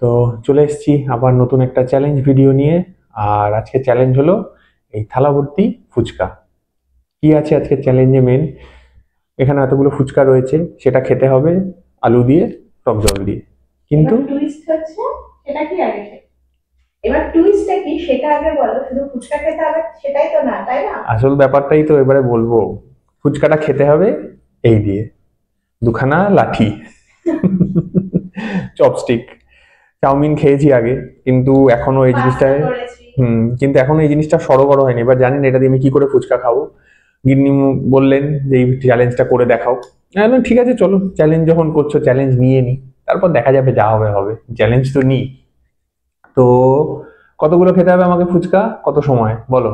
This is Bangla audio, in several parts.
তো চলে এসেছি আবার নতুন একটা চ্যালেঞ্জ ভিডিও নিয়ে। আর আজকে চ্যালেঞ্জ হলো এই থালা ভর্তি ফুচকা। কি আছে আজকে চ্যালেঞ্জে মেন, এখানে এতগুলো ফুচকা রয়েছে, সেটা খেতে হবে আলু দিয়ে, টক জল দিয়ে। কিন্তু এবার টুইস্ট হচ্ছে সেটা কি আগে এবার টুইস্টটা কি সেটা আগে বলো, শুধু ফুচকা খেতে হবে সেটাই তো না, তাই না? আসল ব্যাপারটাই তো এবারে বলবো। ফুচকাটা খেতে হবে এই দিয়ে, দুখানা লাঠি, চপস্টিক। চাউমিন খেয়েছি আগে, কিন্তু এখনো এই পাস্তা জিনিসটায় করেছি। কিন্তু এখনো এই জিনিসটা সড়গড় হয়নি। এবার জানি না এটা দিয়ে আমি কি করে ফুচকা খাবো। গিন্নি বললেন যে এই চ্যালেঞ্জটা করে দেখাও। আমি বললাম, ঠিক আছে চলো, চ্যালেঞ্জ যখন করছো চ্যালেঞ্জ নিয়ে নি, তারপর দেখা যাবে, যা হবে হবে, চ্যালেঞ্জ তো নিই। তো কতগুলো খেতে হবে আমাকে ফুচকা, কত সময় বলো?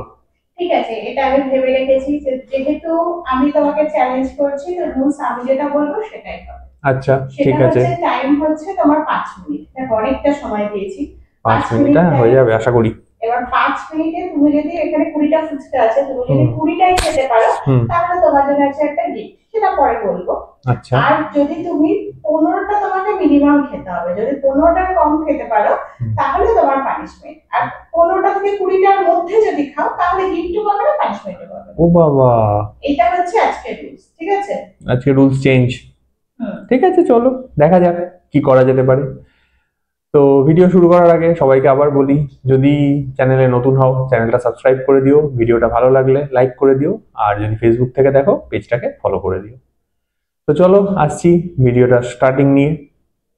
ঠিক আছে, এটা আমি ভেবে রেখেছি যে যেহেতু আমি তোমাকে চ্যালেঞ্জ করছি, তো রুলস আমি যেটা বলবো সেটাই হবে। আচ্ছা, সেটা ঠিক আছে। হচ্ছে টাইম হচ্ছে তোমার 5 মিনিট, দেখো অনেকটা সময় দিয়েছি। 5 পাঁচ মিনিট মিনিট হয়ে টাইম। যাবে আশা করি। এবার 5 মিনিটে তুমি যদি এখানে 20টা ফুচকা আছে, তুমি যদি হুম 20টাই খেতে পারো, হুম। তাহলে তোমার জন্য আছে একটা গিফট, সেটা পরে বলবো। আচ্ছা। আর যদি তুমি 15টা তোমাকে মিনিমাম খেতে হবে, যদি 15টার কম খেতে পারো হুম। তাহলে তোমার পানিশমেন্ট। আর 15টা থেকে 20টার মধ্যে যদি খাও তাহলে গিফটও পাবে না, পানিশমেন্টও পাবে না। ও বাবা, এটা হচ্ছে আজকের রুলস, ঠিক আছে? আজকে রুলস চেঞ্জ। হুম। ঠিক আছে চলো, দেখা যাক কি করা যেতে পারে। তো ভিডিও শুরু করার আগে সবাইকে আবার বলি, যদি চ্যানেলে নতুন হও চ্যানেলটা সাবস্ক্রাইব করে দিও, ভিডিওটা ভালো লাগলে লাইক করে দিও, আর যদি ফেসবুক থেকে দেখো পেজটাকে ফলো করে দিও। তো চলো আসছি ভিডিওটা স্টার্টিং নিয়ে।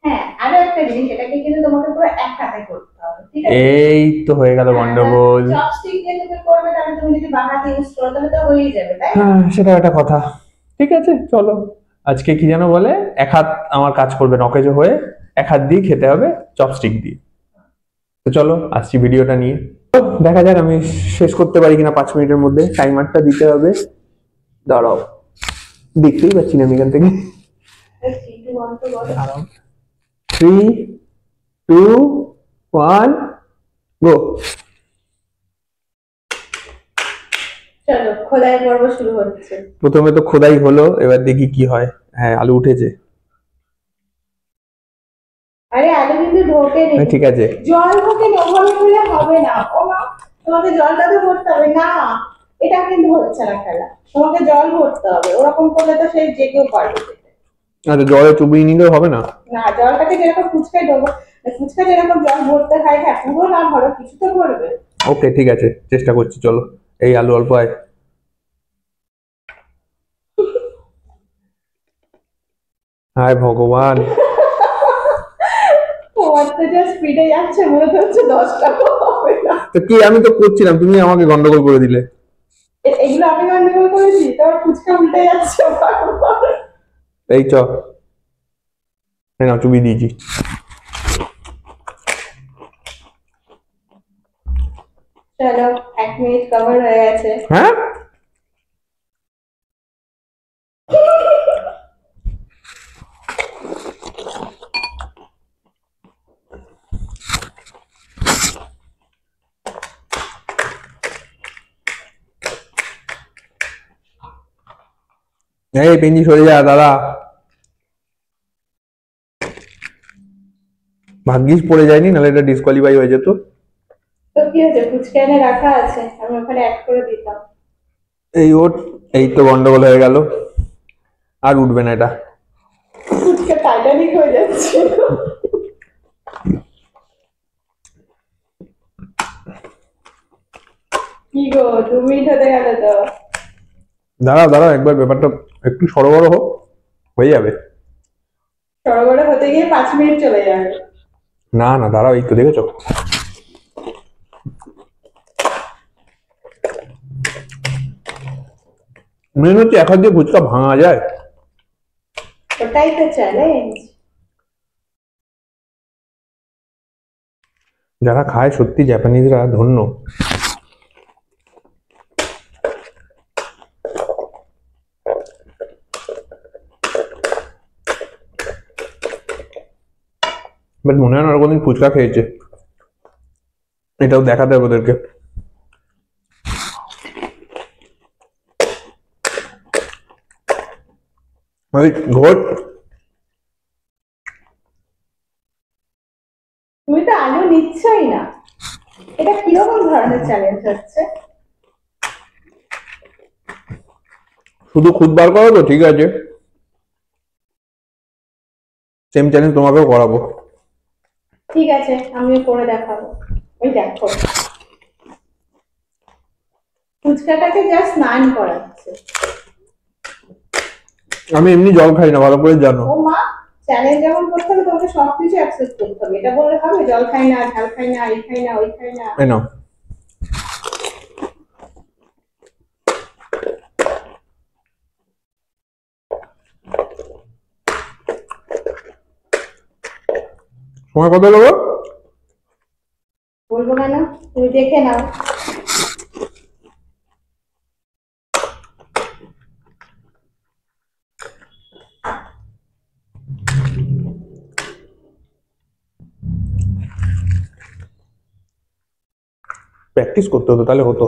হ্যাঁ, আরো একটা জিনিস, এটাকে কিন্তু তোমাকে পুরো এক হাতে করতে হবে, ঠিক আছে? এই তো হয়ে গেল হ্যাঁ, গন্ডগোল। চপস্টিক দিয়ে তুমি করবে, তাহলে তুমি যদি বাঁ হাতে ইউজ করো তাহলে তো হয়েই যাবে, তাই না? হ্যাঁ, সেটা একটা কথা। ঠিক আছে চলো, আজকে কি যেন বলে, এক হাত আমার কাজ করবে নকেজো হয়ে, এক হাত দিয়ে খেতে হবে চপস্টিক দিয়ে। তো চলো আসছি ভিডিওটা নিয়ে। তো দেখা যাক আমি শেষ করতে পারি কিনা 5 মিনিটের মধ্যে, টাইমারটা দিতে হবে। দাঁড়াও, দেখতেই পাচ্ছি না আমি এখান থেকে। দাঁড়াও, 3, 2, 1, গো। চলো, খোদাই পর্ব শুরু হচ্ছে। প্রথমে তো খোদাই হলো, এবার দেখি কি হয়। হ্যাঁ, আলু উঠেছে। আরে আলু কিন্তু ঢোকে নেই। ঠিক আছে। জল ঢোকে না, ওভাবে করলে হবে না। ও মা, তোমাকে জলটা তো ভরতে হবে না। এটা কিন্তু হচ্ছে না খেলা, তোমাকে জল ভরতে হবে, ওরকম করলে তো সেই যে কেউ পারবে যেতে। আচ্ছা, জলে চুবিয়ে নিলেও হবে না? না, জলটাকে যেরকম ফুচকায় ঢোকো, ফুচকা যেরকম জল ভরতে হয়, হ্যাঁ পুরো না ভরো, কিছু তো ভরবে। ওকে ঠিক আছে, চেষ্টা করছি চলো। এই আলু অল্প আয়। হায় ভগবান। তোমার তো যা স্পিডে যাচ্ছে মনে হচ্ছে 10টাও হবে না। তো কি, আমি তো করছিলাম, তুমি আমাকে গন্ডগোল করে দিলে। এগুলো আমি গন্ডগোল করেছি? তোমার ফুচকা উল্টে যাচ্ছে বারবার। এই চ, এই নাও চুবিয়ে দিয়েছি। চলো, 1 মিনিট কভার হয়ে গেছে। হ্যাঁ, এই পেঞ্জি সরে যা দাদা, ভাগ্যিস পড়ে যায়নি, নাহলে এটা ডিসকোয়ালিফাই হয়ে যেত। তো কি হয়েছে, ফুচকা এনে রাখা আছে, আমি ওখানে অ্যাড করে দিতাম। এই ওট, এই তো গন্ডগোল হয়ে গেল, আর উঠবে না এটা। ফুচকা টাইটানিক হয়ে যাচ্ছে। কি গো, 2 মিনিট হতে গেল তো। দাঁড়াও দাঁড়াও, একবার ব্যাপারটা একটু সরবরাহ হোক, হয়ে যাবে। সরবরাহ হতে গিয়ে 5 মিনিট চলে যাবে। না না দাঁড়াও, এই তো দেখেছো, মেন হচ্ছে এক হাত দিয়ে ফুচকা ভাঙা যায়। ওটাই তো চ্যালেঞ্জ। যারা খায় সত্যি জাপানিজরা ধন্য। বাট মনে হয় না ওরা কোনদিন ফুচকা খেয়েছে, এটাও দেখাতে হবে ওদেরকে। ওই ঘোট, তুমি তো আলু নিচ্ছই না, এটা কিরকম ধরনের চ্যালেঞ্জ হচ্ছে? শুধু খুদ বার করো তো ঠিক আছে, সেম চ্যালেঞ্জ তোমাকেও করাবো। ঠিক আছে, আমিও করে দেখাবো। ওই দেখো, ফুচকাটাকে যা স্নান করাচ্ছে। আমি এমনি জল খাই না, ভালো করে জানো। ও মা, চ্যালেঞ্জ যেমন করতে হবে তোমাকে সবকিছু অ্যাকসেপ্ট করতে হবে। এটা বললে হবে জল খাই না, ঝাল খাই না, এই খাই না, ওই খাই না? এই নাও। সময় কত দেবো? বলবো কেন, তুমি দেখে নাও। প্র্যাকটিস করতে হতো তাহলে হতো।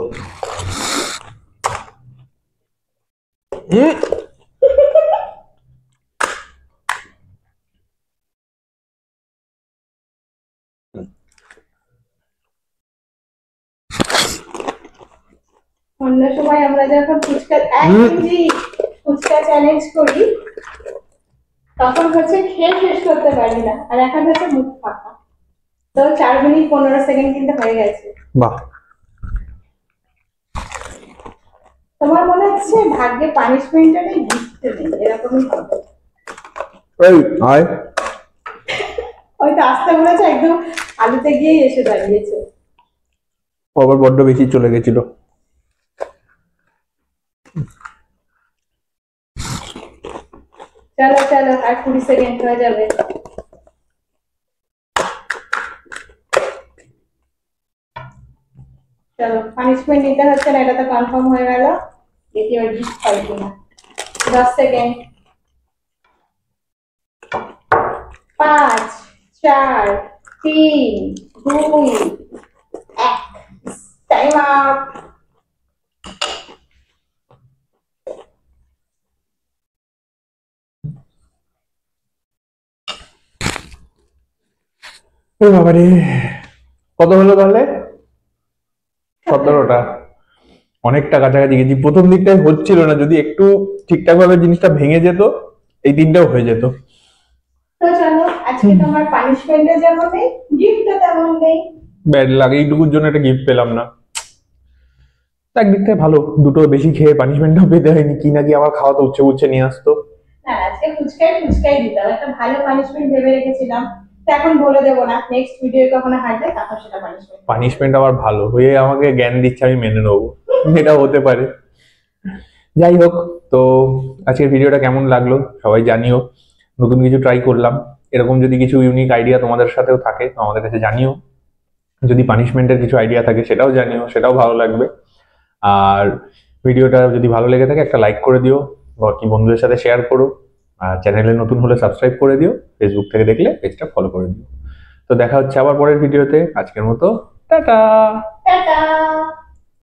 অন্য সময় আমরা যখন ফুচকা 1 কেজি ফুচকা চ্যালেঞ্জ করি তখন হচ্ছে খেয়ে শেষ করতে পারি না, আর এখন হচ্ছে মুখ ফাঁকা। তো 4 মিনিট 15 সেকেন্ড কিন্তু হয়ে গেছে। বাহ, তোমার মনে হচ্ছে ভাগ্যে পানিশমেন্টটা নেই, গিফট নেই, এরকমই হবে। এই আয়। হয়তো আসতে বলেছে, একদম আলুতে গিয়ে এসে দাঁড়িয়েছে। আবার বড্ড বেশি চলে গেছিল। চলো চলো, আর 20 সেকেন্ড হয়ে যাবে। চলো, পানিশমেন্ট নিতে হচ্ছে না, এটা তো কনফার্ম হয়ে গেল। দেখি ওর গিফট হয় কিনা। 10 সেকেন্ড। 5 4 3 2 1, time up. বাবারে, কত হলো তাহলে? 17টা। অনেকটা কাছাকাছি গেছি। প্রথম দিকটাই হচ্ছিল না, যদি একটু ঠিকঠাক ভাবে জিনিসটা ভেঙে যেত এই তিনটাও হয়ে যেত। তো চলো, আজকে তোমার পানিশমেন্টে যেমন নেই, গিফটও তেমন নেই। ব্যাড লাগে, এইটুকুর জন্য একটা গিফট পেলাম না। একদিক থেকে ভালো, দুটো বেশি খেয়ে পানিশমেন্টও পেতে হয়নি, কি নাকি আবার খাওয়া তো উচ্ছে উচ্ছে নিয়ে আসতো। না, আজকে ফুচকাই দিতাম, একটা ভালো পানিশমেন্ট ভেবে রেখেছিলাম। তো এখন বলে দেবো না, নেক্সট ভিডিও কখনো হাঁটবে তখন সেটা পানিশমেন্ট। পানিশমেন্ট আবার ভালো হয়ে আমাকে জ্ঞান দিচ্ছে, আমি মেনে নেবো, এটা হতে পারে। যাই হোক, তো আজকের ভিডিওটা কেমন লাগলো সবাই জানিও। নতুন কিছু ট্রাই করলাম, এরকম যদি কিছু ইউনিক আইডিয়া তোমাদের সাথেও থাকে তো আমাদের কাছে জানিও। যদি পানিশমেন্টের কিছু আইডিয়া থাকে সেটাও জানিও, সেটাও ভালো লাগবে। আর ভিডিওটা যদি ভালো লেগে থাকে একটা লাইক করে দিও, বাকি বন্ধুদের সাথে শেয়ার করো। আর চ্যানেলে নতুন হলে সাবস্ক্রাইব করে দিও, ফেসবুক থেকে দেখলে পেজটা ফলো করে দিও। তো দেখা হচ্ছে আবার পরের ভিডিওতে, আজকের মতো টাটা। টাটা।